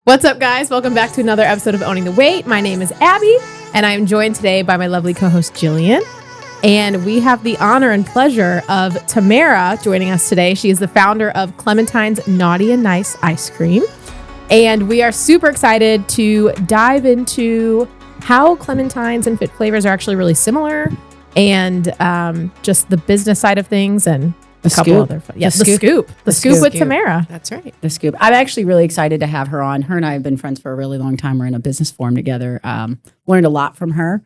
What's up, guys? Welcome back to another episode of Owning the Weight. My name is Abby, and I am joined today by my lovely co-host, Jillian. And we have the honor and pleasure of Tamara joining us today. She is the founder of Clementines Naughty and Nice Ice Cream. And we are super excited to dive into how Clementines and Fit Flavors are actually really similar, and just the business side of things and a couple other fun. Yeah, the scoop with Tamara. That's right. The scoop. I'm actually really excited to have her on. Her and I have been friends for a really long time. We're in a business forum together. Learned a lot from her.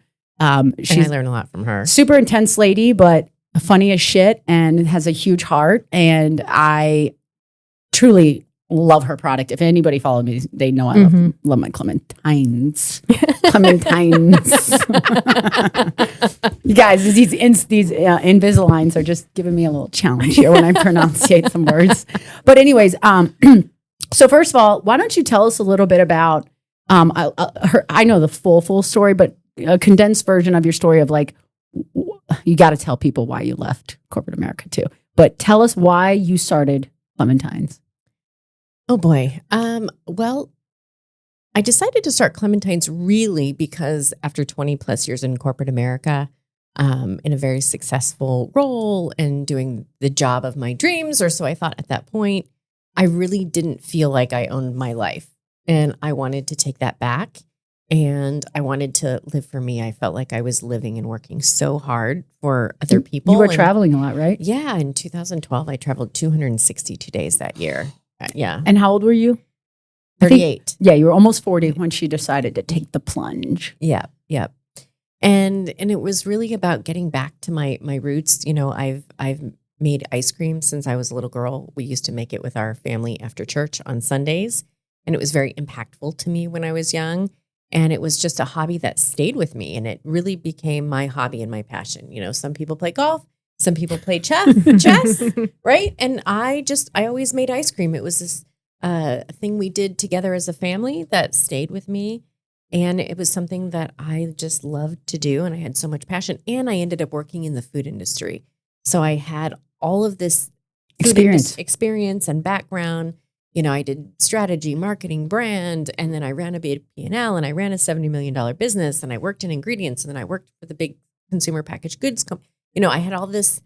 She's learned a lot from her. Super intense lady, but funny as shit and has a huge heart. And I truly love her product. If anybody followed me, they know I love my Clementines. Clementines. You guys, these Invisaligns are just giving me a little challenge here when I pronunciate some words. But anyways, so first of all, why don't you tell us a little bit about I know the full story, but a condensed version of your story of like, you got to tell people why you left corporate America too. But tell us why you started Clementines. Oh boy. Well, I decided to start Clementines really because after 20 plus years in corporate America, in a very successful role and doing the job of my dreams, or so I thought at that point, I really didn't feel like I owned my life. And I wanted to take that back, and I wanted to live for me. I felt like I was living and working so hard for other people. You were traveling a lot, right? Yeah. In 2012, I traveled 262 days that year. Yeah. And how old were you? 38. Yeah, you were almost 40 when she decided to take the plunge. Yeah. And it was really about getting back to my roots. You know, I've made ice cream since I was a little girl. We used to make it with our family after church on Sundays, and it was very impactful to me when I was young. And it was just a hobby that stayed with me, and it really became my hobby and my passion. You know, some people play golf. Some people play chess, right? And I always made ice cream. It was this thing we did together as a family that stayed with me. And it was something that I just loved to do. And I had so much passion. And I ended up working in the food industry. So I had all of this experience and background. You know, I did strategy, marketing, brand, and then I ran a big P&L, and I ran a $70 million business, and I worked in ingredients, and then I worked for the big consumer packaged goods company. You know, I had all this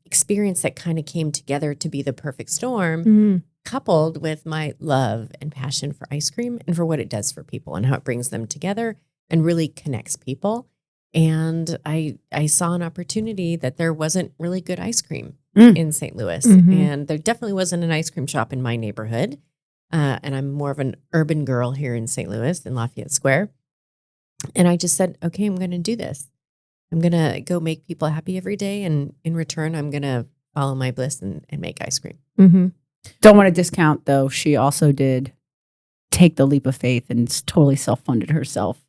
experience that kind of came together to be the perfect storm, coupled with my love and passion for ice cream and for what it does for people and how it brings them together and really connects people. And I saw an opportunity that there wasn't really good ice cream in St. Louis. And there definitely wasn't an ice cream shop in my neighborhood. And I'm more of an urban girl here in St. Louis in Lafayette Square. And I just said, okay, I'm going to do this. I'm going to go make people happy every day. And in return, I'm going to follow my bliss and make ice cream. Don't want to discount, though. She also did take the leap of faith and totally self-funded herself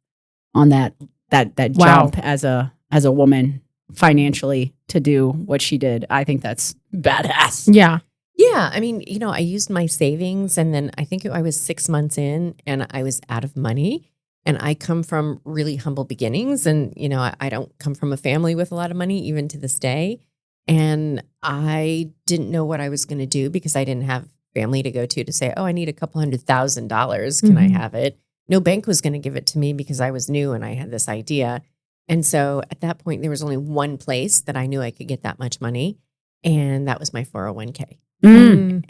on that jump as a woman financially to do what she did. I think that's badass. Yeah. Yeah. I mean, you know, I used my savings, and then I think I was 6 months in and I was out of money. And I come from really humble beginnings, and, you know, I don't come from a family with a lot of money, even to this day. And I didn't know what I was going to do because I didn't have family to go to say, oh, I need a couple $100,000. Can I have it? No bank was going to give it to me because I was new and I had this idea. And so at that point, there was only one place that I knew I could get that much money. And that was my 401k.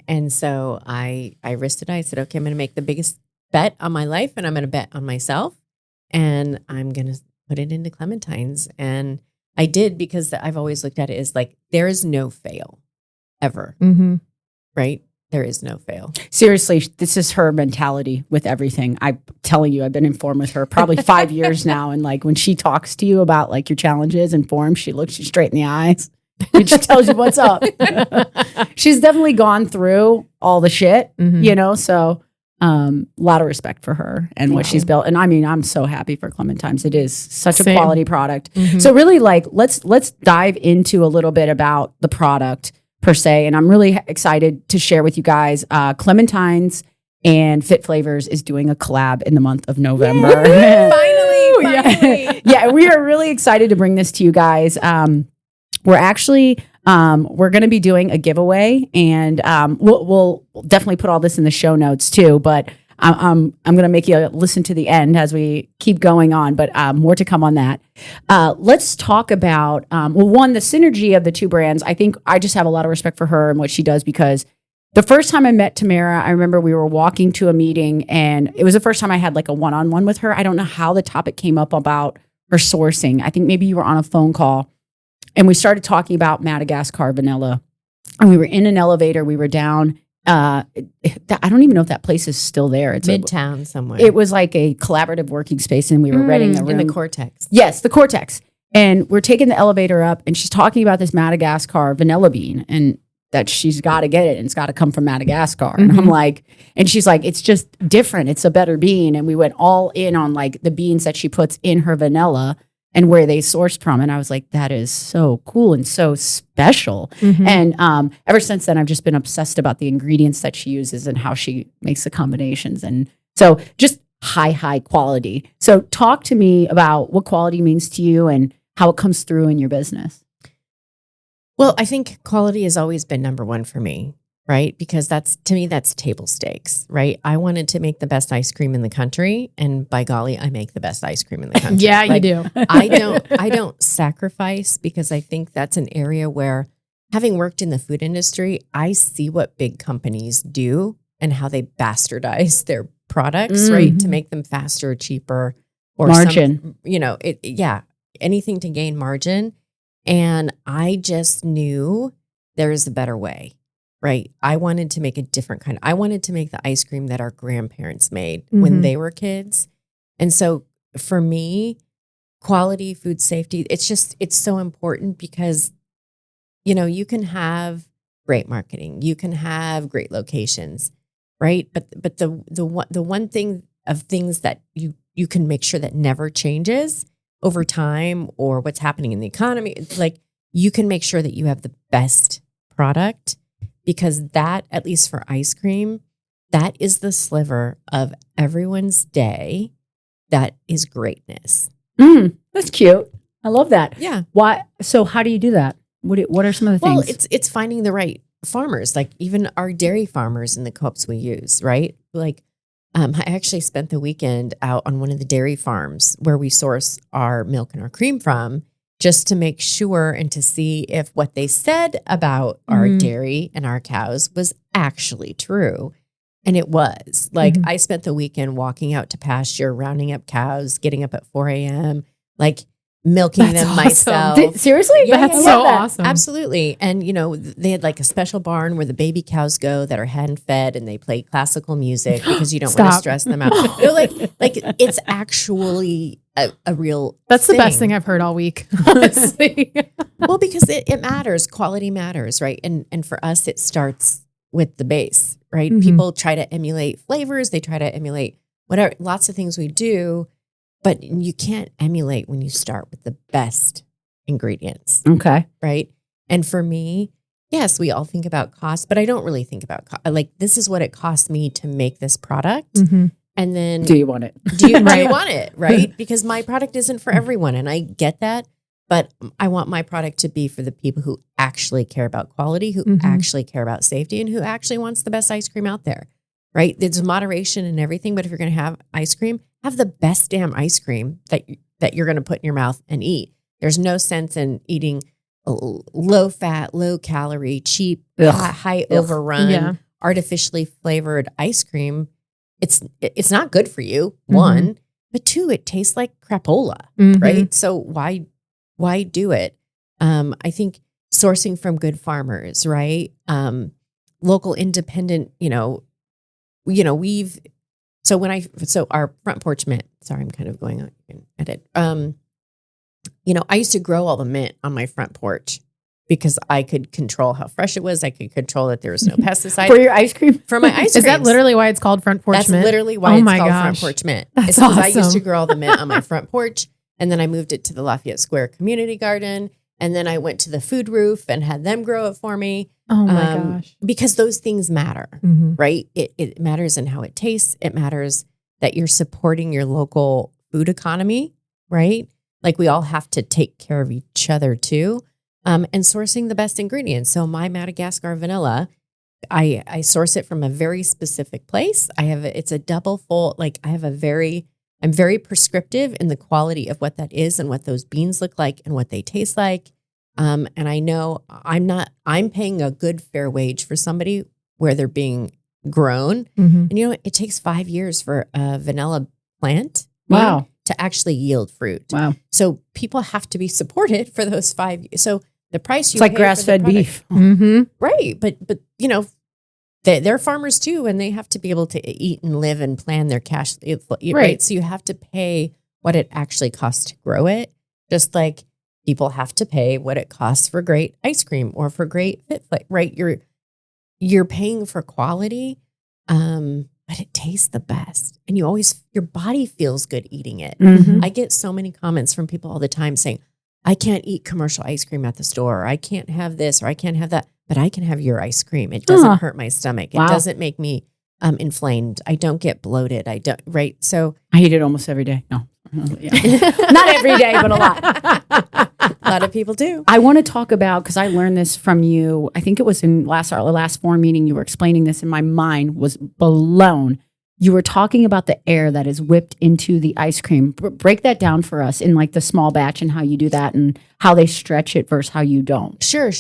And so I risked it. I said, okay, I'm going to make the biggest bet on my life, and I'm going to bet on myself, and I'm going to put it into Clementines. And I did, because I've always looked at it as like, there is no fail ever, right? There is no fail. Seriously, this is her mentality with everything. I'm telling you, I've been informed with her probably 5 years now. And like when she talks to you about like your challenges and forums, she looks you straight in the eyes and she tells you what's up. She's definitely gone through all the shit, you know, so a lot of respect for her and what she's built. And I mean, I'm so happy for Clementines. It is such a quality product. So really, like, let's dive into a little bit about the product per se. And I'm really excited to share with you guys, Clementines and Fit Flavors is doing a collab in the month of November. Finally. Yeah, we are really excited to bring this to you guys. We're actually we're going to be doing a giveaway, and we'll definitely put all this in the show notes too. But I'm going to make you listen to the end as we keep going on, but more to come on that. Let's talk about, one, the synergy of the two brands. I think I just have a lot of respect for her and what she does, because the first time I met Tamara, I remember we were walking to a meeting, and it was the first time I had like a one-on-one with her. I don't know how the topic came up about her sourcing. I think maybe you were on a phone call, and we started talking about Madagascar vanilla, and we were in an elevator. We were down. I don't even know if that place is still there. It's Midtown somewhere. It was like a collaborative working space, and we were renting a room. In the Cortex. Yes, the Cortex. And we're taking the elevator up, and she's talking about this Madagascar vanilla bean, and that she's got to get it, and it's got to come from Madagascar. And I'm like, and she's like, it's just different. It's a better bean. And we went all in on like the beans that she puts in her vanilla and where they sourced from. And I was like, that is so cool and so special. And ever since then, I've just been obsessed about the ingredients that she uses and how she makes the combinations. And so just high quality. So talk to me about what quality means to you and how it comes through in your business. Well, I think quality has always been number one for me, right? Because to me, that's table stakes, right? I wanted to make the best ice cream in the country, and by golly, I make the best ice cream in the country. Yeah, you do. I don't sacrifice, because I think that's an area where, having worked in the food industry, I see what big companies do and how they bastardize their products, right? To make them faster, cheaper, or margin. Anything to gain margin. And I just knew there is a better way, right? I wanted to make a different kind. I wanted to make the ice cream that our grandparents made when they were kids. And so for me, quality, food safety, it's so important, because, you can have great marketing, you can have great locations, right? But the one thing of things that you can make sure that never changes over time, or what's happening in the economy, like, you can make sure that you have the best product, because that, at least for ice cream, that is the sliver of everyone's day. That is greatness. That's cute. I love that. Yeah. Why? So how do you do that? What are some of the things? Well, it's finding the right farmers, like even our dairy farmers in the co-ops we use, right? Like, I actually spent the weekend out on one of the dairy farms where we source our milk and our cream from, just to make sure and to see if what they said about our dairy and our cows was actually true. And it was. Like, I spent the weekend walking out to pasture, rounding up cows, getting up at 4 a.m., like milking them myself. Seriously? Yeah, that's so awesome. Absolutely. And, they had like a special barn where the baby cows go that are hand fed, and they play classical music because you don't want to stress them out. Like it's actually a real That's thing. The best thing I've heard all week, honestly. Well, because it matters. Quality matters, right? And for us, it starts with the base, right? People try to emulate flavors. They try to emulate whatever, lots of things we do. But you can't emulate when you start with the best ingredients. Okay. Right. And for me, yes, we all think about cost, but I don't really think about cost. Like, this is what it cost me to make this product. And then do you want it? Do you want it? Right. Because my product isn't for everyone. And I get that. But I want my product to be for the people who actually care about quality, who actually care about safety, and who actually wants the best ice cream out there. Right. There's moderation and everything. But if you're going to have ice cream, have the best damn ice cream that you're going to put in your mouth and eat. There's no sense in eating low fat, low calorie, cheap, high overrun, artificially flavored ice cream. It's not good for you. One, but two, it tastes like crapola, right? So why do it? I think sourcing from good farmers, right? Local independent, So our front porch mint, sorry, I'm kind of going on, you can edit. I used to grow all the mint on my front porch because I could control how fresh it was. I could control that there was no pesticide. For your ice cream? For my ice cream. Is that literally why it's called front porch mint? That's literally why it's called front porch mint. That's because awesome. I used to grow all the mint on my front porch, and then I moved it to the Lafayette Square Community Garden, and then I went to the food roof and had them grow it for me. Oh my gosh. Because those things matter, right? It matters in how it tastes. It matters that you're supporting your local food economy, right? Like, we all have to take care of each other too. And sourcing the best ingredients. So my Madagascar vanilla I source it from a very specific place. It's a double full, like I'm very prescriptive in the quality of what that is and what those beans look like and what they taste like. And I know I'm paying a good fair wage for somebody where they're being grown. Mm-hmm. And it takes 5 years for a vanilla plant Wow. to actually yield fruit. Wow. So people have to be supported for those 5 years. So the price you It's like pay grass-fed for the beef. Mm-hmm. right? But they're farmers too, and they have to be able to eat and live and plan their cash, right? So you have to pay what it actually costs to grow it, just like people have to pay what it costs for great ice cream or for great FitFlake, right? You're paying for quality, but it tastes the best, and your body feels good eating it. Mhm. I get so many comments from people all the time saying, I can't eat commercial ice cream at the store, or I can't have this, or I can't have that, but I can have your ice cream. It doesn't hurt my stomach. Wow. It doesn't make me inflamed. I don't get bloated. I don't, right? So I eat it almost every day. No. Yeah. Not every day, but a lot. a lot of people do. I want to talk about, because I learned this from you. I think it was in our last forum meeting. You were explaining this, and my mind was blown. You were talking about the air that is whipped into the ice cream. Break that down for us in like the small batch and how you do that and how they stretch it versus how you don't. Sure.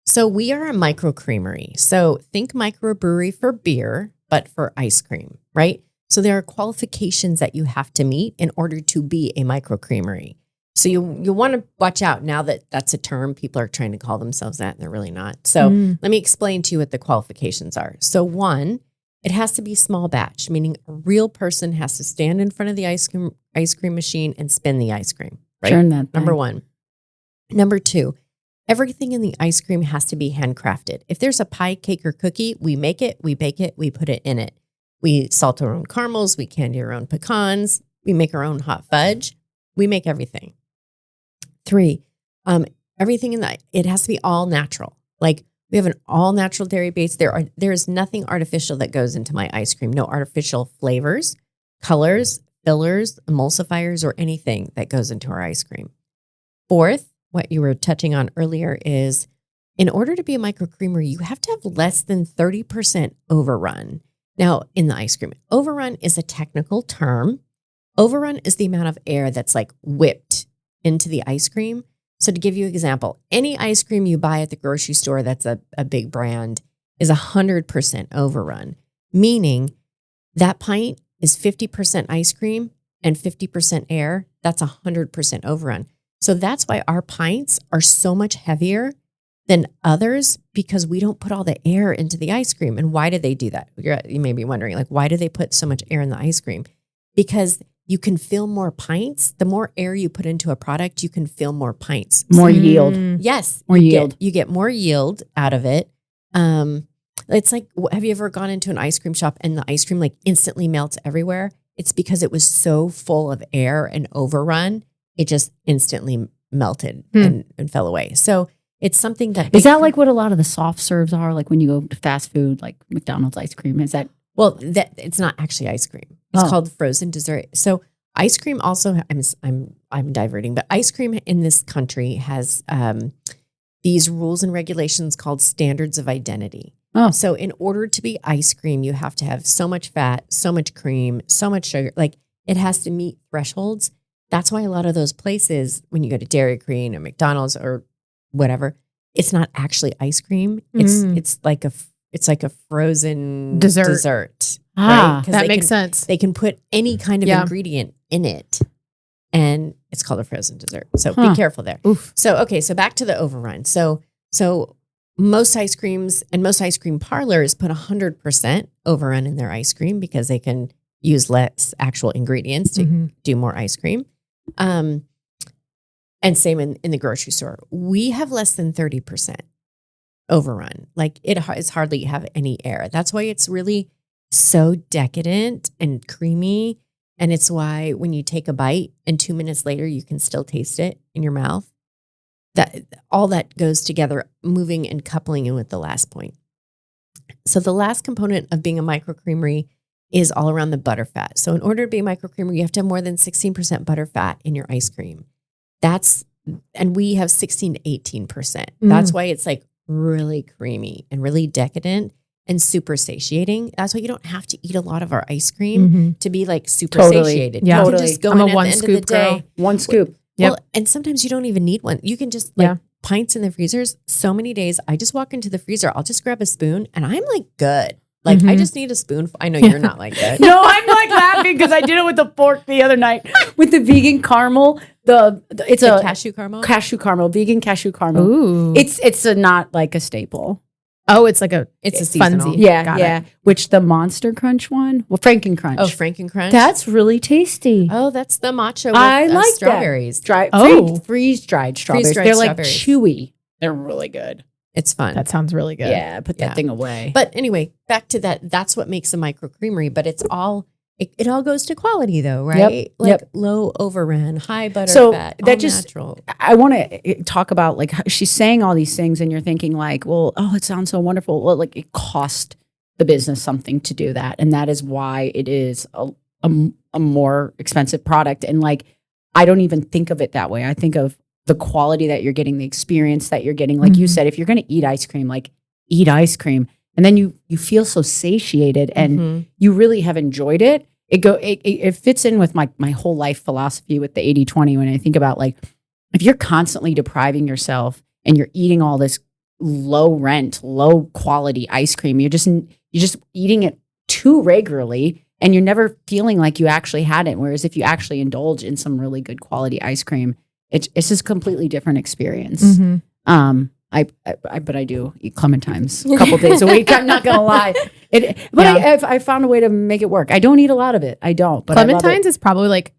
So we are a micro creamery. So think microbrewery for beer, but for ice cream, right? So there are qualifications that you have to meet in order to be a micro creamery. So you want to watch out now that that's a term. People are trying to call themselves that and they're really not. So let me explain to you what the qualifications are. So one, it has to be small batch, meaning a real person has to stand in front of the ice cream machine and spin the ice cream, right? Turn that Number thing. one. Number two, everything in the ice cream has to be handcrafted. If there's a pie, cake, or cookie, we make it, we bake it, we put it in it. We salt our own caramels, we candy our own pecans, we make our own hot fudge. We make everything. Three, everything it has to be all natural. Like we have an all natural dairy base. There is nothing artificial that goes into my ice cream. No artificial flavors, colors, fillers, emulsifiers, or anything that goes into our ice cream. Fourth, what you were touching on earlier is in order to be a micro creamer, you have to have less than 30% overrun. Now, in the ice cream, overrun is a technical term. Overrun is the amount of air that's like whipped into the ice cream. So to give you an example, any ice cream you buy at the grocery store that's a big brand is 100% overrun, meaning that pint is 50% ice cream and 50% air. That's 100% overrun. So that's why our pints are so much heavier than others because we don't put all the air into the ice cream. And why do they do that? You may be wondering, like, why do they put so much air in the ice cream? Because you can fill more pints. The more air you put into a product, you can fill more pints. More yield. Yes. More yield. You get more yield out of it. It's like, have you ever gone into an ice cream shop and the ice cream like instantly melts everywhere? It's because it was so full of air and overrun, it just instantly melted and fell away. So it's something that... Is that like what a lot of the soft serves are? Like when you go to fast food, like McDonald's ice cream? Is that... Well, it's not actually ice cream. It's called frozen dessert. So ice cream also, I'm diverting, but ice cream in this country has these rules and regulations called standards of identity. Oh. So in order to be ice cream, you have to have so much fat, so much cream, so much sugar. Like it has to meet thresholds. That's why a lot of those places, when you go to Dairy Queen or McDonald's or whatever, it's not actually ice cream. It's like a frozen dessert. Ah, right? that makes sense. They can put any kind of ingredient in it, and it's called a frozen dessert. So be careful there. Oof. So back to the overrun. So most ice creams and most ice cream parlors put 100% overrun in their ice cream because they can use less actual ingredients to do more ice cream. And same in the grocery store. We have less than 30% overrun. Like it is hardly have any air. That's why it's really so decadent and creamy. And it's why when you take a bite and 2 minutes later, you can still taste it in your mouth. That all that goes together, moving and coupling in with the last point. So the last component of being a micro creamery is all around the butter fat. So in order to be a micro creamery, you have to have more than 16% butter fat in your ice cream. And we have 16 to 18%. That's why it's like really creamy and really decadent and super satiating. That's why you don't have to eat a lot of our ice cream Mm-hmm. to be like super Totally. satiated. Yeah. You can Totally. just go I'm a in at one the end of scoop the day. girl. One scoop. Yep. Well, and sometimes you don't even need one. You can just pints in the freezers. So many days I just walk into the freezer. I'll just grab a spoon and I'm like good. Like I just need a spoon. I know you're not like that. No, I'm like laughing because I did it with the fork the other night with the vegan caramel. It's The a cashew caramel. vegan cashew caramel. Ooh. It's not like a staple. Oh, it's like It's a seasonal. funsy. Yeah, Got yeah. it. Which the Monster Crunch one, well, Franken Crunch. Oh, Franken Crunch. That's really tasty. Oh, that's the matcha with I like strawberries. That. Oh. Freeze dried strawberries. Freeze-dried They're like strawberries. chewy. They're really good. It's fun. That sounds really good. Yeah, put that Yeah. thing away. But anyway, back to that. That's what makes a micro creamery, but it all goes to quality though, right? Like low overrun, high butter fat, that all just natural. I want to talk about like how she's saying all these things, and you're thinking like, well, oh, it sounds so wonderful. Well, like it cost the business something to do that, and that is why it is a more expensive product. And like, I don't even think of it that way. I think of the quality that you're getting, the experience that you're getting. Like you Mhm. said, if you're going to eat ice cream, like eat ice cream, and then you feel so satiated, and Mhm. you really have enjoyed it. It fits in with my whole life philosophy with the 80-20. When I think about like, if you're constantly depriving yourself and you're eating all this low rent, low quality ice cream, you're just eating it too regularly, and you're never feeling like you actually had it. Whereas if you actually indulge in some really good quality ice cream, it's just a completely different experience. Mhm. But I do eat Clementines a couple days a week. I'm not gonna lie. I found a way to make it work. I don't eat a lot of it. I don't. But Clementines is probably like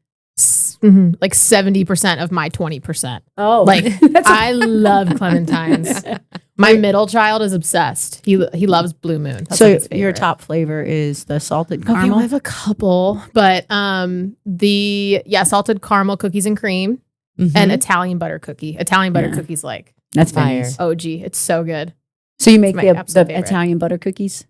70% of my 20%. Oh, Like I love Clementines. My middle child is obsessed. He loves Blue Moon. That's so like his your favorite. top flavor is the salted Okay, caramel. well, I have a couple, but salted caramel cookies and cream Mhm. and Italian butter cookie. Italian butter Yeah. cookies like That's fire. fire. OG. It's so good. So you make my the absolute favorite. Italian butter cookies?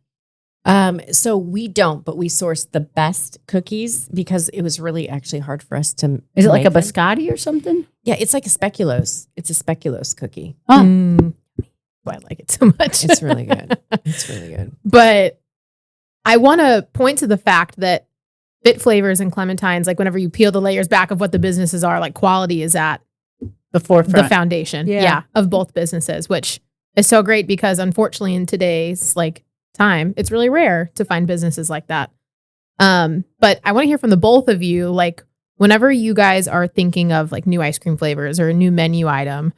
So we don't, but we source the best cookies because it was really actually hard for us to. Is it like a make them. biscotti or something? Yeah, it's like a speculoos. It's a speculoos cookie. Oh, Why I like it so much. It's really good. It's really good. But I want to point to the fact that Fit Flavors and Clementines, like whenever you peel the layers back of what the businesses are, like quality is at the forefront. the foundation, Yeah. of both businesses, which is so great because unfortunately in today's like time, it's really rare to find businesses like that. But I want to hear from the both of you, like whenever you guys are thinking of like new ice cream flavors or a new menu item,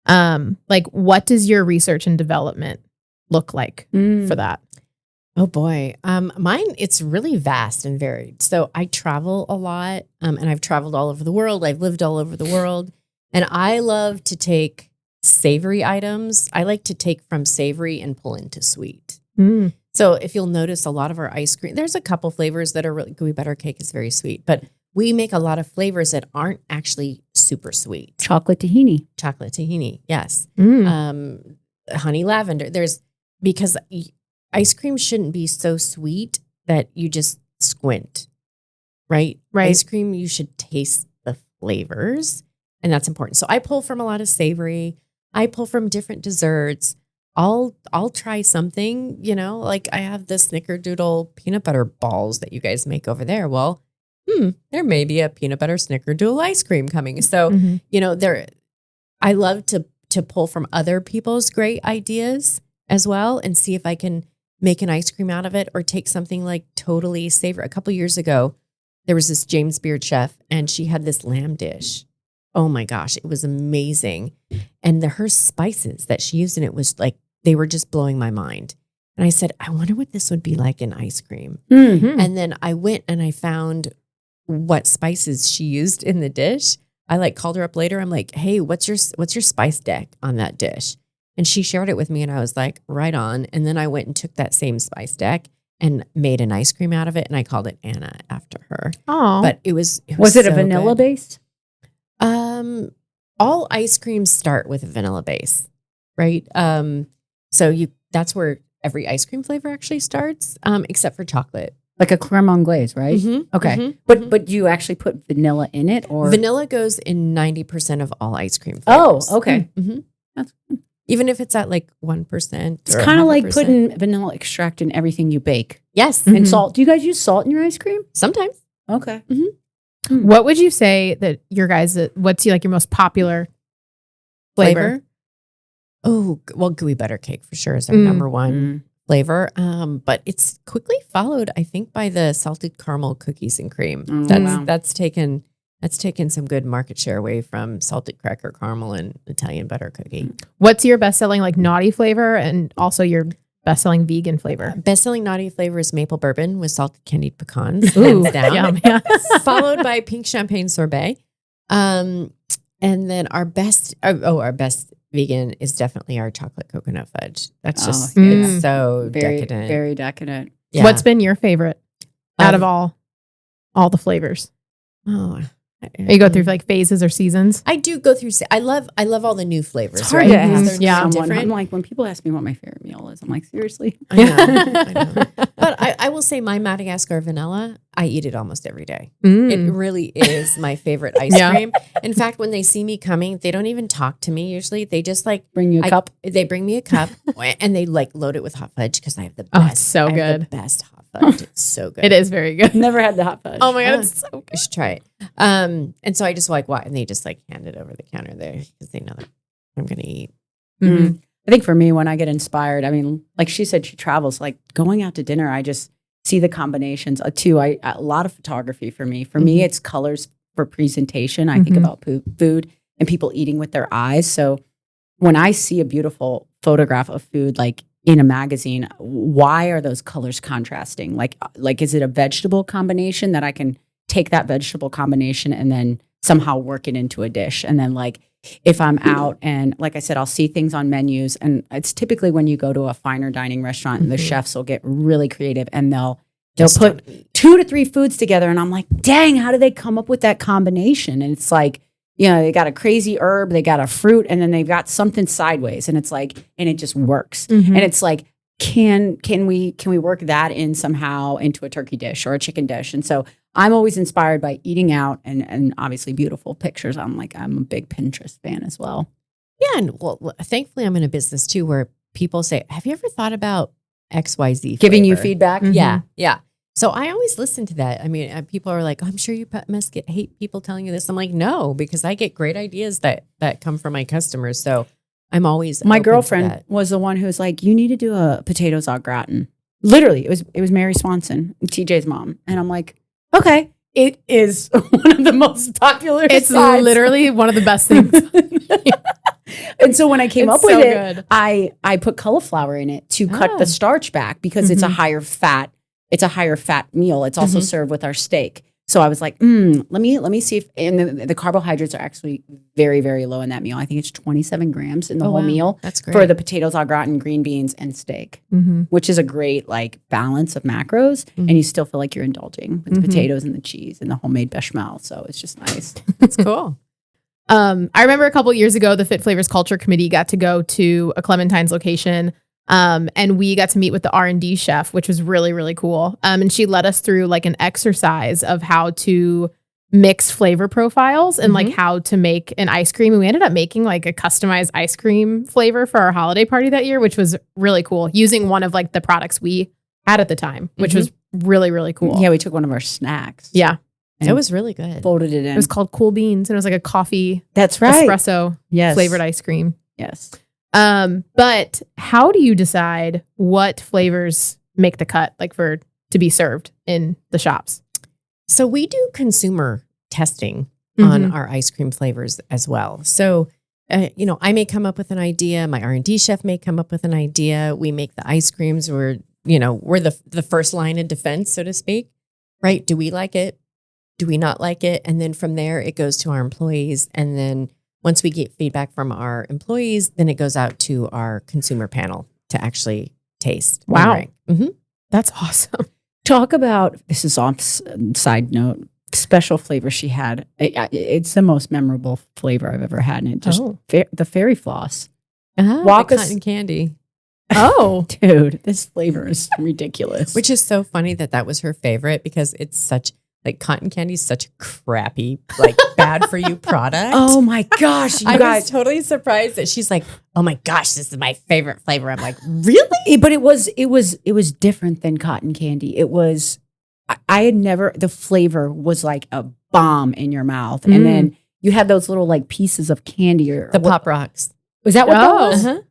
like what does your research and development look like for that? Oh boy. Mine, it's really vast and varied. So I travel a lot, and I've traveled all over the world. I've lived all over the world, and I love to take savory items. I like to take from savory and pull into sweet. So if you'll notice a lot of our ice cream, there's a couple flavors that are really gooey butter cake is very sweet, but we make a lot of flavors that aren't actually super sweet. Chocolate tahini. Chocolate tahini. Yes. Mm. Honey lavender. Because ice cream shouldn't be so sweet that you just squint, right? Right. Ice cream, you should taste the flavors, and that's important. So I pull from a lot of savory. I pull from different desserts. I'll try something, like I have the snickerdoodle peanut butter balls that you guys make over there. Well, there may be a peanut butter snickerdoodle ice cream coming. So, I love to pull from other people's great ideas as well and see if I can make an ice cream out of it or take something like totally savory. A couple years ago, there was this James Beard chef and she had this lamb dish. Oh my gosh, it was amazing. And her spices that she used in it was like, they were just blowing my mind. And I said, I wonder what this would be like in ice cream. Mhm. And then I went and I found what spices she used in the dish. I called her up later. I'm like, hey, what's your spice deck on that dish? And she shared it with me and I was like, right on. And then I went and took that same spice deck and made an ice cream out of it. And I called it Anna after her. Oh, But it was Was it a so vanilla good. base? All ice creams start with a vanilla base, right? So that's where every ice cream flavor actually starts, except for chocolate. Like a creme anglaise, right? Mhm, Okay. mhm, But mhm. but do you actually put vanilla in it or Vanilla goes in 90% of all ice cream Oh, flavors. okay. Mhm. even if it's at like 1%. It's kind of like putting vanilla extract in everything you bake. Yes. And salt. Do you guys use salt in your ice cream? Sometimes. Okay. What would you say that your guys, what's your most popular flavor? Oh, well, gooey butter cake for sure is our number one flavor. But it's quickly followed, I think, by the salted caramel cookies and cream. That's taken some good market share away from salted cracker caramel and Italian butter cookie. What's your best-selling like naughty flavor and also your best-selling vegan flavor? Best-selling naughty flavor is maple bourbon with salted candied pecans. Hands down. Yum, yeah. Followed by pink champagne sorbet. And then our best vegan is definitely our chocolate coconut fudge. That's just it's so decadent. Very decadent. Yeah. What's been your favorite out of all the flavors? Oh, you go through like phases or seasons? I do go through. I love all the new flavors. It's hard right? to ask They're Yeah. someone. different. I'm like, when people ask me what my favorite meal is, I'm like, seriously? I know. But I will say my Madagascar vanilla, I eat it almost every day. It really is my favorite ice cream. In fact, when they see me coming, they don't even talk to me usually. They just like Bring you a cup? They bring me a cup and they like load it with hot fudge because I have the best. Oh, it's so I have good. the best hot fudge. It's so good. It is very good. Never had the hot fudge. Oh my God, it's so good. You should try it. And so I just like what, and they just like hand it over the counter there because they know that I'm going to eat. I think for me, when I get inspired, I mean, like she said, she travels, like going out to dinner, I just see the combinations. Too, a lot of photography for me. For me, it's colors for presentation. I think about food and people eating with their eyes. So when I see a beautiful photograph of food, like in a magazine, why are those colors contrasting? Like is it a vegetable combination that I can take that vegetable combination and then somehow work it into a dish? And then like, if I'm out and like I said, I'll see things on menus, and it's typically when you go to a finer dining restaurant and the chefs will get really creative and they'll put 2 to 3 foods together. And I'm like, dang, how do they come up with that combination? And it's like, you know, they got a crazy herb, they got a fruit, and then they've got something sideways. And it's like, and it just works. And it's like, can we work that in somehow into a turkey dish or a chicken dish? And so I'm always inspired by eating out and obviously beautiful pictures. I'm a big Pinterest fan as well. Yeah. And well, thankfully I'm in a business too, where people say, have you ever thought about XYZ? Giving you flavor? feedback? Yeah. Yeah. So I always listen to that. I mean, people are like, I'm sure you must hate people telling you this. I'm like, no, because I get great ideas that come from my customers. So I'm always My open to girlfriend that. was the one who was like, you need to do a potatoes au gratin. Literally, it was Mary Swanson, TJ's mom. And I'm like, okay. It is one of the most popular It's sides. literally one of the best things. And so when I came It's up with so it, good. I put cauliflower in it to cut the starch back because it's a higher fat meal. It's also served with our steak. So I was like, let me see if, and the carbohydrates are actually very, very low in that meal. I think it's 27 grams in the whole meal. That's great. For the potatoes au gratin, green beans, and steak, which is a great like balance of macros. And you still feel like you're indulging with the potatoes and the cheese and the homemade bechamel. So it's just nice. That's cool. I remember a couple of years ago, the Fit Flavors Culture Committee got to go to a Clementines location. And we got to meet with the R&D chef, which was really, really cool. And she led us through like an exercise of how to mix flavor profiles and like how to make an ice cream. And we ended up making like a customized ice cream flavor for our holiday party that year, which was really cool, using one of like the products we had at the time, which was really, really cool. Yeah, we took one of our snacks. Yeah. It was really good. Folded it in. It was called Cool Beans, and it was like a coffee That's right. espresso flavored ice cream. Yes. But how do you decide what flavors make the cut, like to be served in the shops? So we do consumer testing on our ice cream flavors as well. So, I may come up with an idea. My R&D chef may come up with an idea. We make the ice creams. We're the first line of defense, so to speak, right? Do we like it? Do we not like it? And then from there, it goes to our employees. And then once we get feedback from our employees, then it goes out to our consumer panel to actually taste. Wow. That's awesome. Talk about, this is off side note, special flavor she had. It's the most memorable flavor I've ever had. And it just, the fairy floss. Walk the cotton candy. Oh, dude, this flavor is ridiculous. Which is so funny that was her favorite because it's such like cotton candy is such a crappy, like bad for you product. Oh my gosh, you I guys. was totally surprised that she's like, oh my gosh, this is my favorite flavor. I'm like, really? But it was different than cotton candy. It was, I had never, the flavor was like a bomb in your mouth. And then you had those little like pieces of candy or The Pop Rocks. Was that what that was? Uh-huh.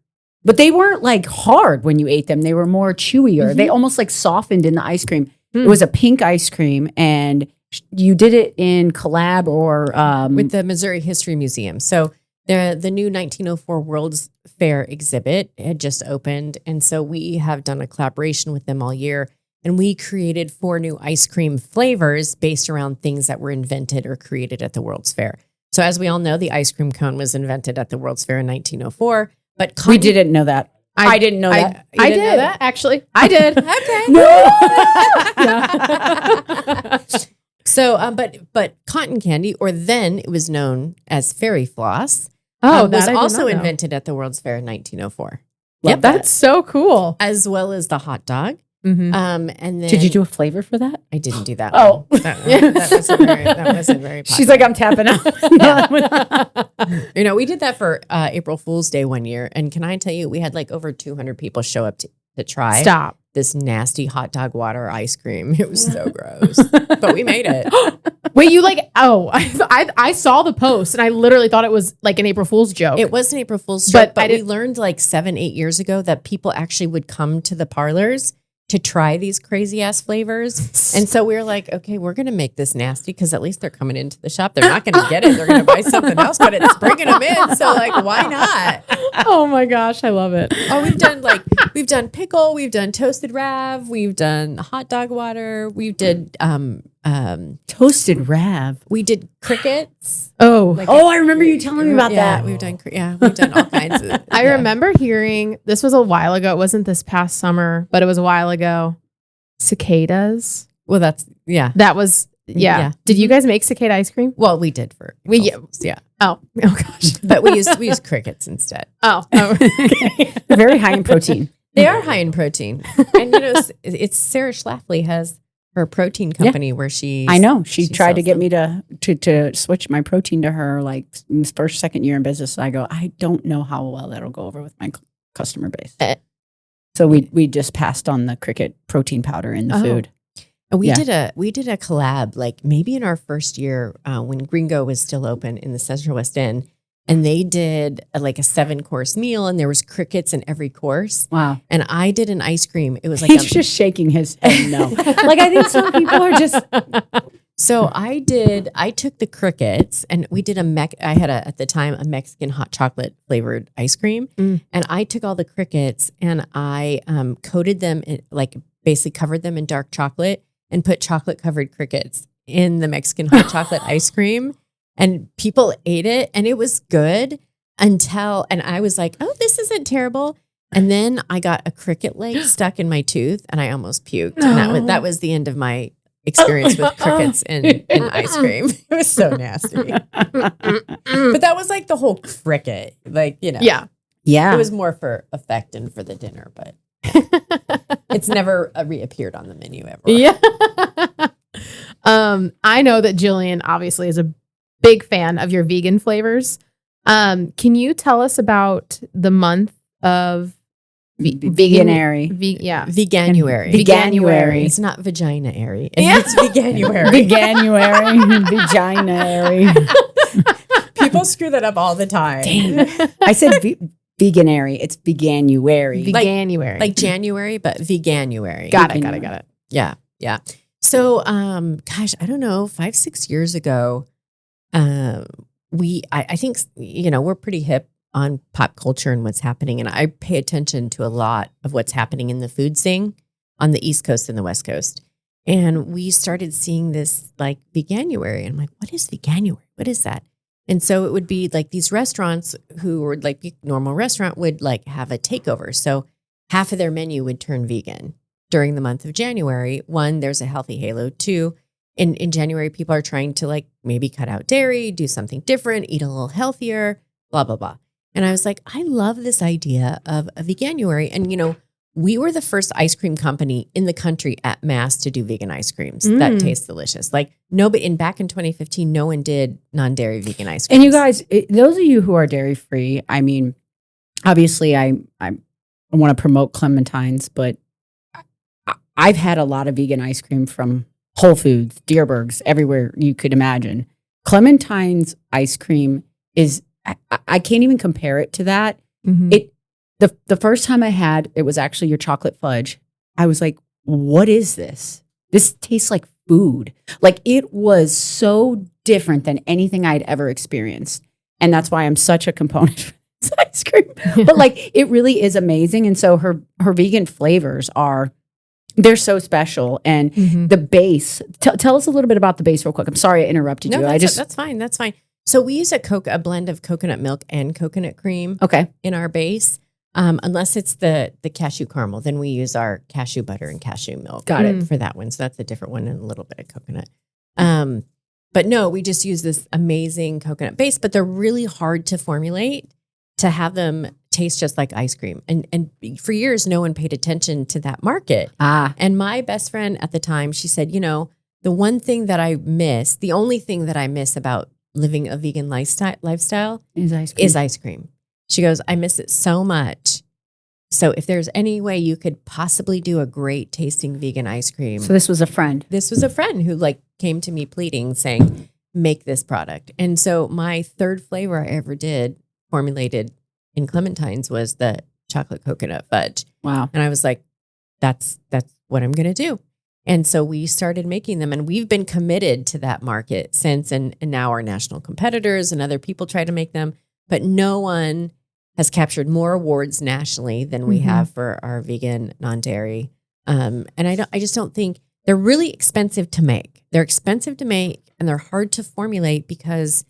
But they weren't like hard when you ate them. They were more chewier. They almost like softened in the ice cream. It was a pink ice cream, and you did it in collab or With the Missouri History Museum. So the new 1904 World's Fair exhibit had just opened. And so we have done a collaboration with them all year. And we created 4 new ice cream flavors based around things that were invented or created at the World's Fair. So as we all know, the ice cream cone was invented at the World's Fair in 1904. But we didn't know that. I didn't know that. I did know that, actually. I did. Okay. So, but cotton candy, or then it was known as fairy floss, was also invented at the World's Fair in 1904. Yep, That's so cool. As well as the hot dog. Mm-hmm. And then Did you do a flavor for that? I didn't do that. Oh. One. That wasn't very popular. She's like, I'm tapping out. We did that for April Fool's Day one year. And can I tell you, we had like over 200 people show up to try Stop. this nasty hot dog water ice cream. It was so gross, but we made it. Wait, you like, I saw the post and I literally thought it was like an April Fool's joke. It was an April Fool's joke, but I we learned like 7-8 years ago that people actually would come to the parlors to try these crazy ass flavors. And so we were like, okay, we're going to make this nasty because at least they're coming into the shop. They're not going to get it. They're going to buy something else, but it's bringing them in. So like, why not? Oh my gosh, I love it. Oh, we've done pickle, we've done toasted rav, we've done hot dog water, we did Toasted rav. we did crickets. I remember you telling me about that. We've done all kinds of. I remember hearing, this was a while ago. It wasn't this past summer, but it was a while ago. Cicadas. Well, that's That was, yeah. Did you guys make cicada ice cream? Well, we did for yeah. Oh gosh. But we used crickets instead. Oh. They're very high in protein. They are high in protein, and it's Sarah Schlafly has her protein company where she. I know she tried to get them. me to switch my protein to her like first, second year in business. I go, I don't know how well that'll go over with my customer base. So we just passed on the cricket protein powder in the food. And we did a collab like maybe in our first year when Gringo was still open in the Central West End. And they did like a 7-course meal, and there was crickets in every course. Wow! And I did an ice cream. It was like He's just shaking his head. No, like I think some people are just. So I took the crickets, and we did I had at the time a Mexican hot chocolate flavored ice cream, and I took all the crickets and I coated them like basically covered them in dark chocolate and put chocolate covered crickets in the Mexican hot chocolate ice cream. And people ate it and it was good and I was like, oh, this isn't terrible. And then I got a cricket leg stuck in my tooth and I almost puked. And that was the end of my experience with crickets in ice cream. It was so nasty. But that was like the whole cricket, like, Yeah. Yeah. It was more for effect and for the dinner, but it's never reappeared on the menu ever. Yeah. I know that Jillian obviously is a big fan of your vegan flavors. Can you tell us about the month of Veganuary? Veganuary. Veganuary. It's not vagina-ary. It's Veganuary. Veganuary. People screw that up all the time. Dang. I said veganuary. It's Veganuary. Veganuary. Like January, but Veganuary. Got it. Yeah. So, gosh, I don't know, 5-6 years ago, I think, we're pretty hip on pop culture and what's happening. And I pay attention to a lot of what's happening in the food scene on the East Coast and the West Coast. And we started seeing this like Veganuary. And I'm like, what is Veganuary? What is that? And so it would be like these restaurants who were like a normal restaurant would like have a takeover. So half of their menu would turn vegan during the month of January. 1, there's a healthy halo. 2, in January, people are trying to like maybe cut out dairy, do something different, eat a little healthier, blah, blah, blah. And I was like, I love this idea of a Veganuary. And, we were the first ice cream company in the country at mass to do vegan ice creams that taste delicious. Like back in 2015, no one did non-dairy vegan ice creams. And you guys, those of you who are dairy free, I mean, obviously I want to promote Clementines, but I've had a lot of vegan ice cream from Whole Foods, Deerbergs, everywhere you could imagine. Clementine's ice cream is, I can't even compare it to that. The first time I had, it was actually your chocolate fudge. I was like, what is this? This tastes like food. Like, it was so different than anything I'd ever experienced. And that's why I'm such a component for this ice cream. But like, it really is amazing. And so her vegan flavors they're so special. And the base, tell us a little bit about the base real quick. I'm sorry I interrupted you. That's fine. That's fine. So we use a blend of coconut milk and coconut cream in our base. Unless it's the cashew caramel, then we use our cashew butter and cashew milk. Got it. For that one. So that's a different one and a little bit of coconut. But no, we just use this amazing coconut base, but they're really hard to formulate to have them taste just like ice cream. And for years, no one paid attention to that market. And my best friend at the time, she said, the only thing that I miss about living a vegan lifestyle is ice cream. She goes, I miss it so much. So if there's any way you could possibly do a great tasting vegan ice cream. So this was a friend. This was a friend who came to me pleading, saying, make this product. And so my third flavor I ever did formulated in Clementines was the chocolate coconut fudge. Wow. And I was like, that's what I'm going to do. And so we started making them, and we've been committed to that market since. And now our national competitors and other people try to make them, but no one has captured more awards nationally than we have for our vegan non-dairy. And I just don't think they're really expensive to make. They're expensive to make, and they're hard to formulate because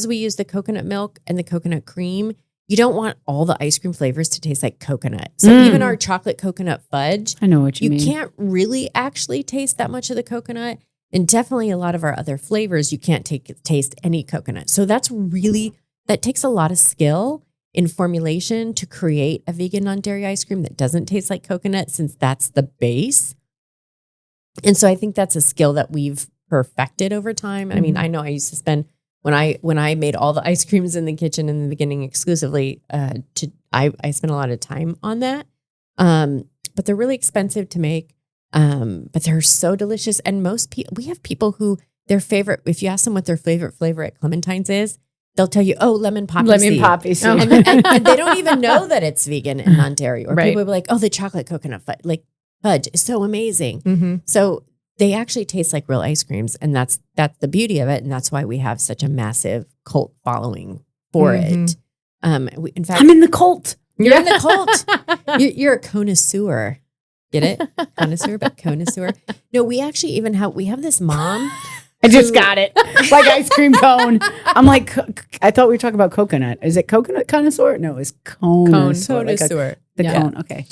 we use the coconut milk and the coconut cream. You don't want all the ice cream flavors to taste like coconut. So even our chocolate coconut fudge, I know what you mean. You can't really actually taste that much of the coconut. And definitely a lot of our other flavors, you can't taste any coconut. So that takes a lot of skill in formulation to create a vegan non-dairy ice cream that doesn't taste like coconut, since that's the base. And so I think that's a skill that we've perfected over time. I mean, I know I used to spend, when I made all the ice creams in the kitchen in the beginning exclusively, I spent a lot of time on that. But they're really expensive to make. But they're so delicious. And we have people who their favorite, if you ask them what their favorite flavor at Clementines is, they'll tell you, lemon poppy seed. And they don't even know that it's vegan and non-dairy. Or people will be like, the chocolate coconut fudge is so amazing. So they actually taste like real ice creams. And that's the beauty of it. And that's why we have such a massive cult following for it. In fact, I'm in the cult. You're in the cult. You're a connoisseur. Get it? Connoisseur, but connoisseur. No, we actually even have this mom. I just got it. Like ice cream cone. I'm like, I thought we were talking about coconut. Is it coconut connoisseur? No, it's connoisseur. Connoisseur. Cone. Okay.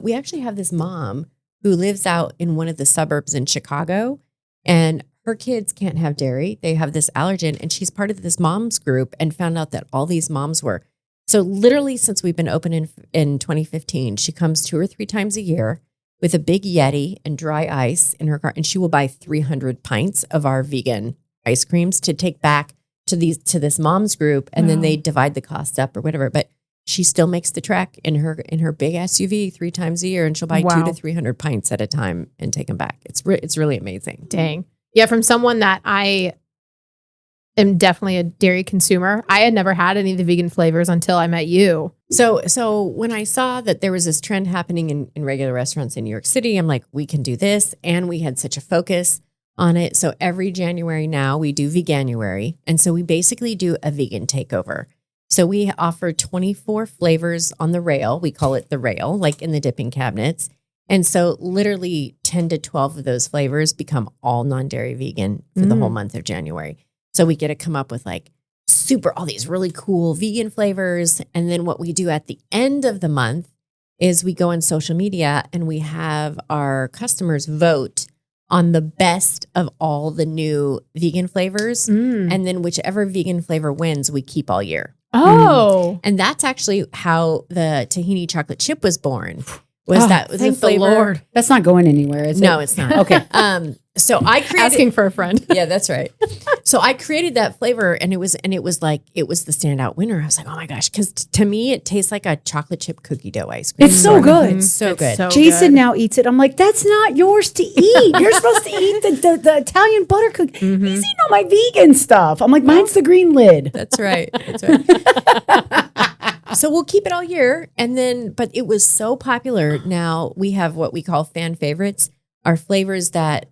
We actually have this mom who lives out in one of the suburbs in Chicago, and her kids can't have dairy. They have this allergen, and she's part of this moms group and found out that all these moms were. So literally since we've been open in 2015, she comes 2 or 3 times a year with a big Yeti and dry ice in her car, and she will buy 300 pints of our vegan ice creams to take back to this mom's group, and then they divide the cost up or whatever. But she still makes the trek in her big SUV 3 times a year, and she'll buy 200 to 300 pints at a time and take them back. It's really amazing. Dang. Yeah, from someone that I am definitely a dairy consumer, I had never had any of the vegan flavors until I met you. So when I saw that there was this trend happening in regular restaurants in New York City, I'm like, we can do this. And we had such a focus on it. So every January now we do Veganuary. And so we basically do a vegan takeover. So we offer 24 flavors on the rail. We call it the rail, like in the dipping cabinets. And so literally 10 to 12 of those flavors become all non-dairy vegan for the whole month of January. So we get to come up with all these really cool vegan flavors. And then what we do at the end of the month is we go on social media and we have our customers vote on the best of all the new vegan flavors. And then whichever vegan flavor wins, we keep all year. Oh. And that's actually how the tahini chocolate chip was born. Was that was the thank the flavor? Lord. That's not going anywhere, is it? No, it's not. Okay. So I created Asking for a friend. Yeah, that's right. So I created that flavor, and it was the standout winner. I was like, oh my gosh, because to me it tastes like a chocolate chip cookie dough ice cream. It's so good. It's so It's good. so Jason good. now eats it. I'm like, that's not yours to eat. You're supposed to eat the Italian butter cookie. He's eating all my vegan stuff. I'm like, mine's the green lid. That's right. That's right. So we'll keep it all year, but it was so popular. Now we have what we call fan favorites, our flavors that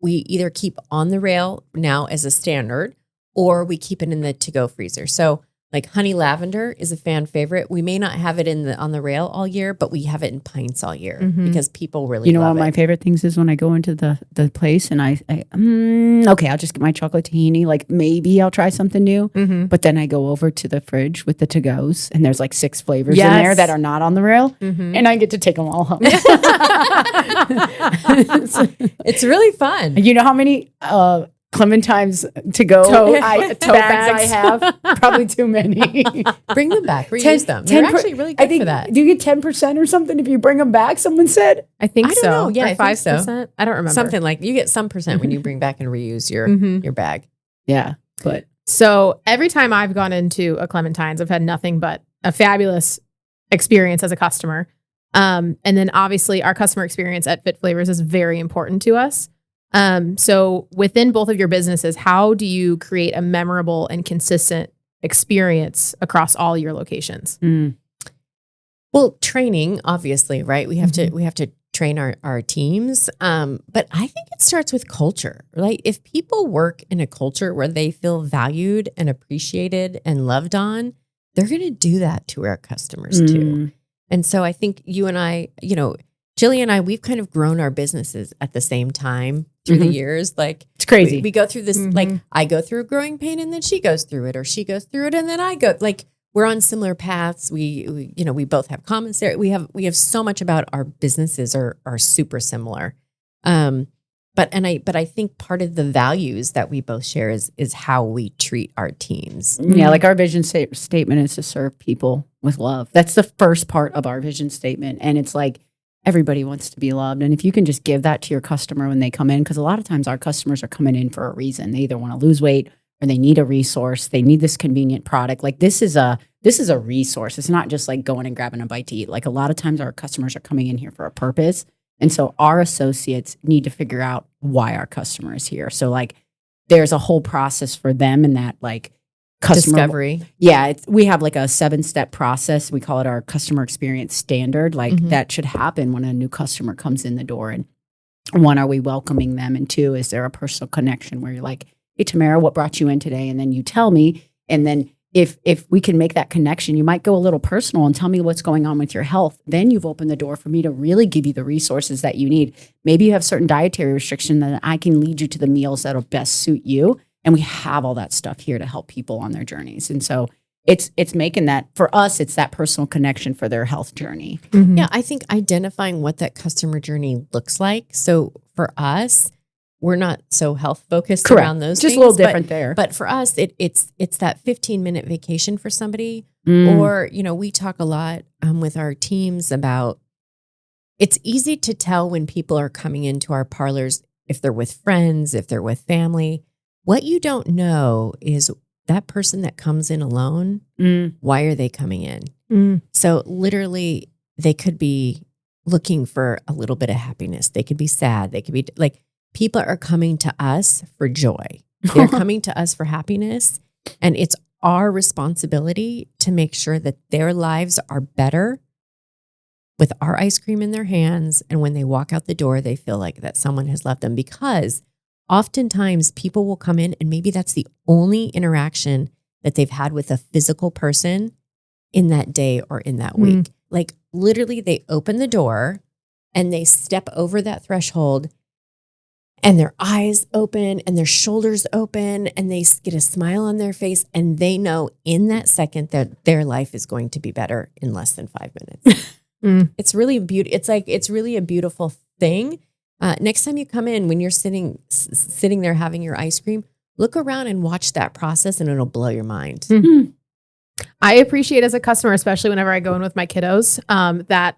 we either keep on the rail now as a standard, or we keep it in the to-go freezer. So like honey lavender is a fan favorite. We may not have it on the rail all year, but we have it in pints all year because people really You know, love one of my favorite things is when I go into the place and okay, I'll just get my chocolate tahini. Like maybe I'll try something new, but then I go over to the fridge with the to-goes and there's like 6 flavors in there that are not on the rail, and I get to take them all home. It's really fun. You know how many Clementines to go Tote bags bags. I have? Probably too many. Bring them back. Reuse them. They're actually really good I think, for that. do you get 10% or something if you bring them back? Someone said. I think I don't so. know. Yeah, Or I think so. 5%. I don't remember. Something like you get some percent when you bring back and reuse your bag. Yeah, but So every time I've gone into a Clementines, I've had nothing but a fabulous experience as a customer. And then obviously our customer experience at Fit Flavors is very important to us. So within both of your businesses, how do you create a memorable and consistent experience across all your locations? Well, training, obviously, right? We have to train our teams. But I think it starts with culture, right? If people work in a culture where they feel valued and appreciated and loved on, they're going to do that to our customers too. And so I think you and I, Jillian and I, we've kind of grown our businesses at the same time through the years. Like it's crazy. We go through this, like I go through a growing pain and then she goes through it, or she goes through it and then I go. Like we're on similar paths. We both have commissary. We have so much about our businesses are super similar. But I think part of the values that we both share is how we treat our teams. Yeah, like our vision statement is to serve people with love. That's the first part of our vision statement. And it's like everybody wants to be loved. And if you can just give that to your customer when they come in, because a lot of times our customers are coming in for a reason. They either want to lose weight or they need a resource. They need this convenient product. Like this is a resource. It's not just like going and grabbing a bite to eat. Like a lot of times our customers are coming in here for a purpose. And so our associates need to figure out why our customer is here. So like there's a whole process for them in that like customer Discovery. Yeah, we have like a 7-step process. We call it our customer experience standard. Like that should happen when a new customer comes in the door. And 1, are we welcoming them? And 2, is there a personal connection where you're like, hey, Tamara, what brought you in today? And then you tell me. And then if we can make that connection, you might go a little personal and tell me what's going on with your health. Then you've opened the door for me to really give you the resources that you need. Maybe you have certain dietary restriction that I can lead you to the meals that'll best suit you. And we have all that stuff here to help people on their journeys. And so it's making that, for us, it's that personal connection for their health journey. Yeah, I think identifying what that customer journey looks like. So for us, we're not so health focused around those Just things. a little different there. But for us, it's that 15-minute vacation for somebody. Or, we talk a lot with our teams about, it's easy to tell when people are coming into our parlors, if they're with friends, if they're with family. What you don't know is that person that comes in alone, why are they coming in? So literally, they could be looking for a little bit of happiness. They could be sad. They could be like, people are coming to us for joy. They're coming to us for happiness. And it's our responsibility to make sure that their lives are better with our ice cream in their hands. And when they walk out the door, they feel like that someone has loved them, because oftentimes people will come in and maybe that's the only interaction that they've had with a physical person in that day or in that week. Like literally they open the door and they step over that threshold and their eyes open and their shoulders open and they get a smile on their face and they know in that second that their life is going to be better in less than 5 minutes. It's really it's really a beautiful thing. Next time you come in, when you're sitting there having your ice cream, look around and watch that process and it'll blow your mind. I appreciate as a customer, especially whenever I go in with my kiddos, that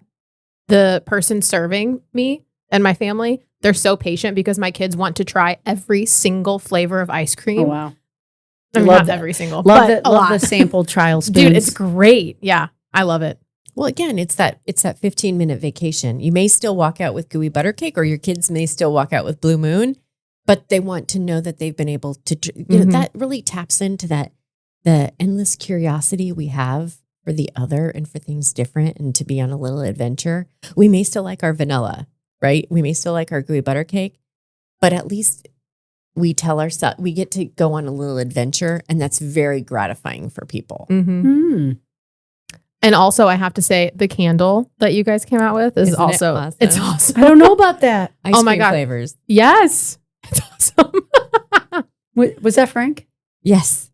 the person serving me and my family, they're so patient because my kids want to try every single flavor of ice cream. Oh, wow. I mean, Love not that. every single, Love but a love lot. the sample trial spoons. Dude, it's great. Yeah, I love it. Well, again, it's that 15-minute vacation. You may still walk out with gooey butter cake, or your kids may still walk out with Blue Moon, but they want to know that they've been able to, you know, that really taps into the endless curiosity we have for the other and for things different and to be on a little adventure. We may still like our vanilla, right? We may still like our gooey butter cake, but at least we tell ourselves we get to go on a little adventure, and that's very gratifying for people. Hmm. And also, I have to say, the candle that you guys came out with is Isn't it also awesome? it's awesome. I don't know about that. Ice Oh my cream God. flavors. Yes, it's awesome. Was that Frank? Yes.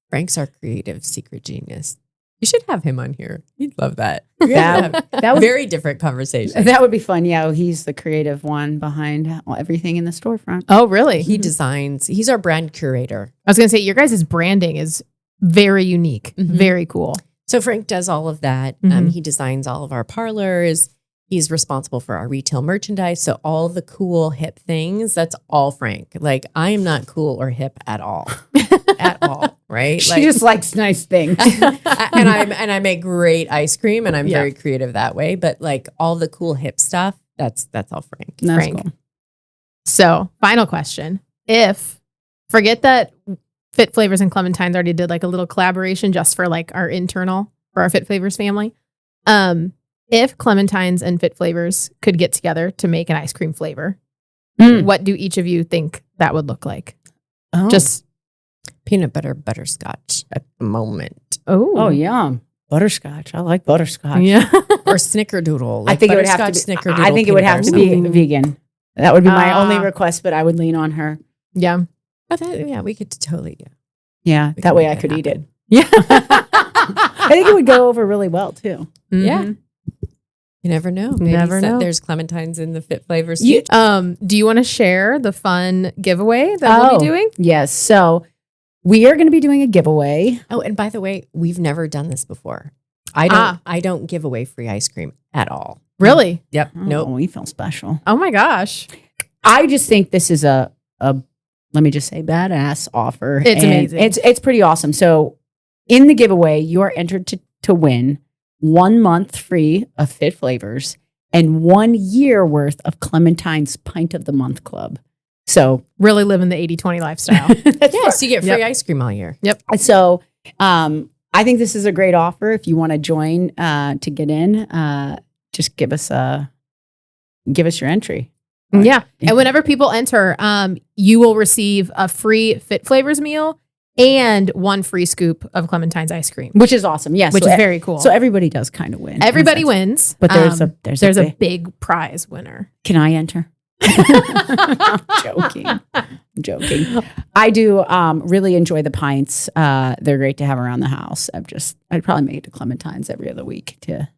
Frank's our creative secret genius. You should have him on here. He'd love that. That would Very different conversation. that would be fun. Yeah, he's the creative one behind everything in the storefront. Oh, really? He designs. He's our brand curator. I was gonna say your guys' branding is very unique, Mhm. very cool. So Frank does all of that. Mhm. He designs all of our parlors. He's responsible for our retail merchandise. So all the cool hip things, that's all Frank. Like, I am not cool or hip at all. At all. Right? She just likes nice things. and I make great ice cream, and I'm Yeah. very creative that way. But like all the cool hip stuff, that's all Frank. That's Frank. cool. So, final question: forget that Fit Flavors and Clementines already did like a little collaboration just for like our internal for our Fit Flavors family. If Clementines and Fit Flavors could get together to make an ice cream flavor, what do each of you think that would look like? Oh. Just Peanut butter butterscotch at the moment. Oh, yum. Butterscotch. I like butterscotch. yeah. Or snickerdoodle. Like I think it would have to be, snickerdoodle I think it would peanut have to butter be something. vegan. That would be my Ah. only request, but I would lean on her. Yeah. Yeah, we could totally. Yeah. Yeah, We that can way make I that could eat it. happen. Yeah. I think it would go over really well too. Mhm. You never know. Maybe Never know. There's Clementines in the Fit Flavors. You- Do you want to share the fun giveaway that we'll be doing? Yes. So we are going to be doing a giveaway. Oh, and by the way, we've never done this before. I don't give away free ice cream at all. Really? Yep. Oh, Nope. we feel special. Oh my gosh. I just think this is a let me just say badass offer. It's And amazing. It's pretty awesome. So in the giveaway, you are entered to win 1 month free of Fit Flavors and 1 year worth of Clementine's Pint of the Month Club. So Really living the 80-20 lifestyle. Yes, you get free Yep. ice cream all year. So I think this is a great offer. If you want to join to get in, just give us your entry. Yeah. And whenever people enter, you will receive a free Fit Flavors meal and 1 free scoop of Clementine's ice cream, Which is awesome. Yes. which is very cool. So everybody does kind of win. Everybody in a sense. wins. But there's a a big prize winner. Can I enter? Joking. I do really enjoy the pints. They're great to have around the house. I'd probably make it to Clementine's every other week to get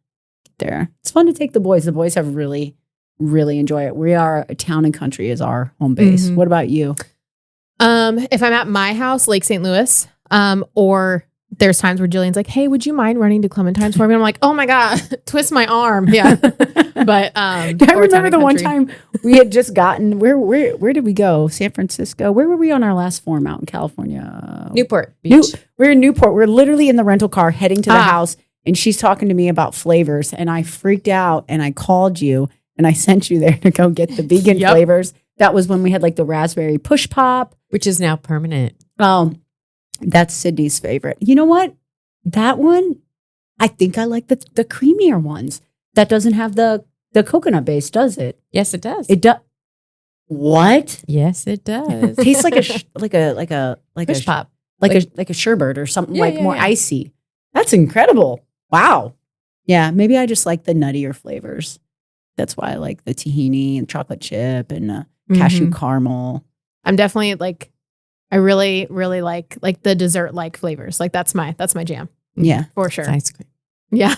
there. It's fun to take the boys. The boys have really, really enjoy it. We are Town and Country is our home base. Mhm. What about you? If I'm at my house, Lake St. Louis, or there's times where Jillian's like, "Hey, would you mind running to Clementine's for me?" And I'm like, "Oh my God, twist my arm." Yeah. But I or remember Town and the one Country. time we had just gotten where did we go? San Francisco. Where were we on our last form out in California? Newport Beach. We're in Newport. We're literally in the rental car heading to the Ah. house, and she's talking to me about flavors, and I freaked out, and I called you, and I sent you there to go get the vegan Yep. flavors. That was when we had like the raspberry push pop. Which is now permanent. That's Sydney's favorite. You know what? That one, I think I like the creamier ones. That doesn't have the coconut base, does it? Yes, it does. It does. What? Yes, it does. Tastes like a Push pop. like a sherbet or something Yeah, like yeah, more yeah. icy. That's incredible. Wow. Yeah, maybe I just like the nuttier flavors. That's why I like the tahini and chocolate chip and cashew Mhm. caramel. I'm definitely like, I really, really like the dessert like flavors. Like that's my jam Yeah. for sure. It's ice cream. Yeah.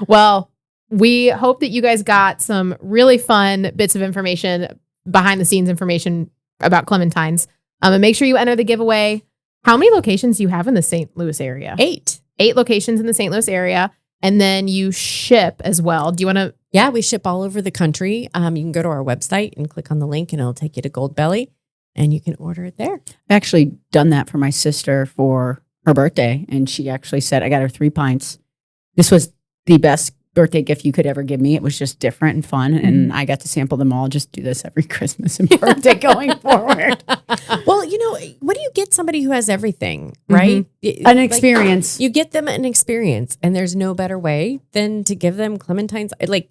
Well, we hope that you guys got some really fun bits of information, behind the scenes information about Clementines. And make sure you enter the giveaway. How many locations do you have in the St. Louis area? 8. 8 locations in the St. Louis area. And then you ship as well. Do you want to? Yeah, we ship all over the country. You can go to our website and click on the link and it'll take you to Goldbelly and you can order it there. I've actually done that for my sister for her birthday. And she actually said, I got her 3 pints. This was the best birthday gift you could ever give me. It was just different and fun. And I got to sample them all. Just do this every Christmas and birthday going forward. Well, what do you get somebody who has everything, right? An experience. You get them an experience, and there's no better way than to give them Clementines. Like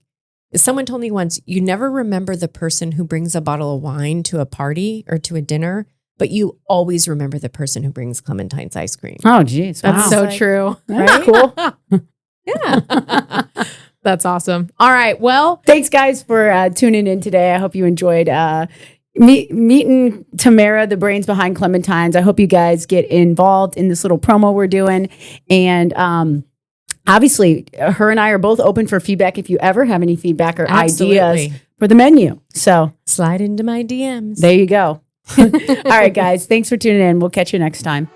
someone told me once, you never remember the person who brings a bottle of wine to a party or to a dinner, but you always remember the person who brings Clementines ice cream. Oh, geez. That's so true. That's cool. Yeah. That's awesome. All right. Well, thanks, guys, for tuning in today. I hope you enjoyed meeting Tamara, the brains behind Clementines. I hope you guys get involved in this little promo we're doing. And obviously, her and I are both open for feedback if you ever have any feedback or ideas for the menu. So slide into my DMs. There you go. All right, guys. Thanks for tuning in. We'll catch you next time.